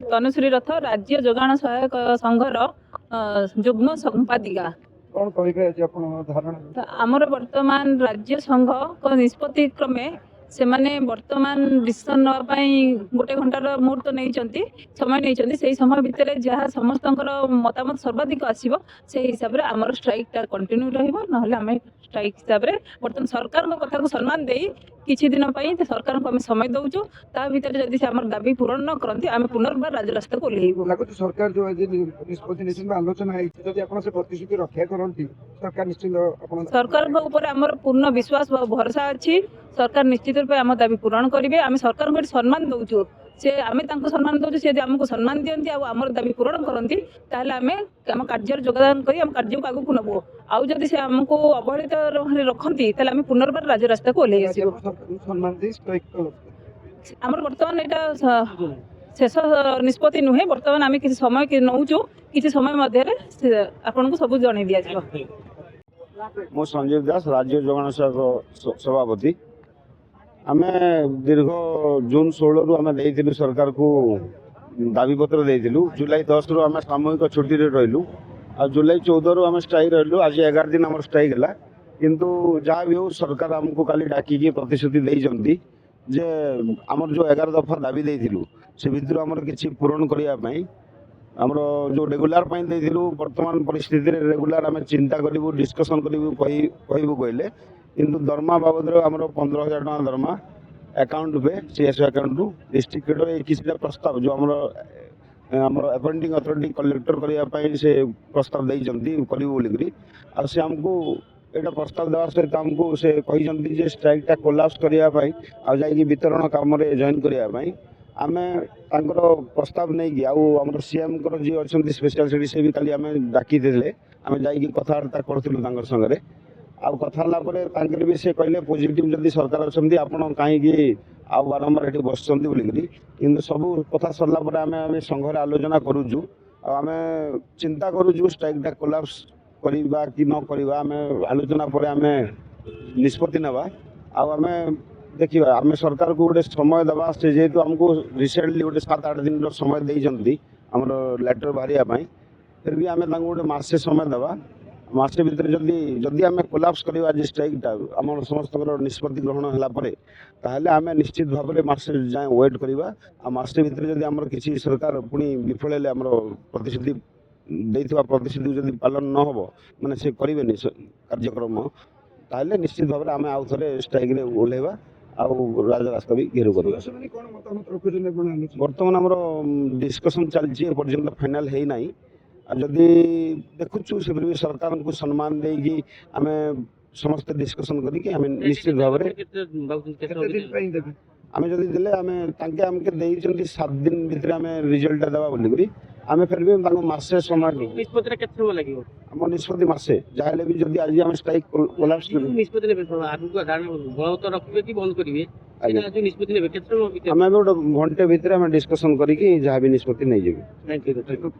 तनुश्री रथ राज्य जोगाण सहायक संघर जुग्म संपादिका। कौन कहिबे जे आपण धारणा आमर वर्तमान राज्य संघ को निष्पत्ति क्रमे से माने वर्तमान डिसीजन नापाई गोटे घंटार मुहूर्त नहीं समय नहीं से समय भितर जहाँ समस्त मतामत सर्वाधिक आसो से हिसाब से आमर स्ट्राइक टा कंटिन्यू रहा स्ट्राइक हिसाब से बर्तमान सरकार कथा को सम्मान दे किछि दिन सरकार को आम समय दौचु ता भीतर जदि से आमर दाबी पूरण न करती आम पुनर्बार राजरास्ता को ओह्लैबू। लागत सरकार जो आज निष्पत्ति निश्चित आलोचना है जदि आपण से प्रतिश्रुति रक्षा करंती सरकार निश्चित आपण सरकार को ऊपर आमर पूर्ण विश्वास भरोसा अच्छी सरकार निश्चित रूप आम दाबी पूरण करेंगे। आम सरकार को सम्मान दौचु से आम सम्मान दौचु से आमको सम्मान दिखती आमर दाबी पूरण करती आम कार्य योगदान कर कार्य को आगू नबू आउ जदि से आमको अवहेलित रखती आम पुनर्बार राजरास्ता को ओह्लै आमर बर्तमान यहाँ शेष निष्पत्ति नुहे बर्तमान आम किसी समय नौचु किसी समय मध्य आपन को सब जन दि मो संजीव दास राज्य जोगाण सभापति आम दीर्घ जून 16 रु आम देइथिलु सरकार को दाबी पत्र देइथिलु जुलाई 10 रु आम सामूहिक छुट्टी रे रहिलु आ जुलाई 14 रु आम स्ट्राइक रहिलु आज 11 दिन आम स्ट्राइक हला किंतु जहाँ भी हो सरकार आमको काली डाकी प्रतिश्रुति देइजंती जे आमर जो 11 दफा दाबी देइथिलु से भितर आमर किछि पूरण करिया पई आमर जो रेगुलार पाई देइथिलु वर्तमान परिस्थिति रे रेगुलार आम चिंता करिवु डिस्कशन करिवु कहबु कहले किंतु दरमा बाबद आमर 15,000 टका दरमा अकाउंट पे सीएसओ अकाउंट रु डिस्ट्रिक्ट रे किछटा प्रस्ताव जो आमर अपॉइंटिंग अथॉरिटी कलेक्टर करिया पई से प्रस्ताव देइजंती करिवु बोलिकरी आ से हमको एटा प्रस्ताव देवा सहित हमको से कहिजंती जे स्ट्राइक टा कोलाप्स करिया पई आ जाई वितरण काम रे जॉइन करिया पई आमे तांकर प्रस्ताव नहीं कि आम सीएम कर जी अच्छा स्पेशल सेक्रेटरी से भी खाली आम डाकी देले आम जाइए कथबार्ता करूँ संगे आउ कथा भी से कहले पॉजिटिव जदि सरकार अच्छा आपड़ कहीं आउ बारंबार ये बस बोलिकी कि सब कथा सरला आम संघर आलोचना करुचु आम चिंता करुचु स्ट्राइकटा कोलाप्स करवा कि न करवा आम आलोचना पर आम निष्पत्ति नवा आम देखिए आम सरकार को गोटे समय दबा से जेहेतु आमको रिसेंटली गोटे 7-8 दिन समय देइजंती आमर लेटर बाहरिया फिर भी आम गोटे मासे समय दबा मासे भितर जदि आम कोलाप्स करवा स्ट्राइकटा आम समस्त निष्पत्ति ग्रहण है ताहले आम निश्चित भाव में मासे जाए वेट करवा आ मासे भितर जदि आमर किसी सरकार पुणी विफल हेले आमर प्रतिश्रुति देइथिबा प्रतिश्रुति जदि पालन न हो माने से करेनि कार्यक्रम ताहले निश्चित भाव में आम आउ थे स्ट्राइक रे ओह्लैबा राजरास्ता भी घेर कर बर्तमान आमर डिस्कसन चलती पर्यटन फाइनाल है ना जदि देखुचु से भी सरकार को सम्मान देगी आम समस्त डिस्कसन करके आम निश्चित भाव में आम जदि देले आम तांके आमके देइचंती 7 दिन भितर आम रिजल्ट देबा बोलिकरी आम फिर भी मासे समय निष्पत्ति केते समय लागिवो आम निष्पत्ति मासे जाहले भी जदि आज आम स्ट्राइक कोलाप्स कर निष्पत्ति लेबे आगु को धारण बहुत रखबे कि बंद करिवे सेना जो निष्पत्ति लेबे केते समय आम घंटे भितर आम डिस्कशन करिकि जहाँ भी निष्पत्ति नहीं जेबे। Thank you.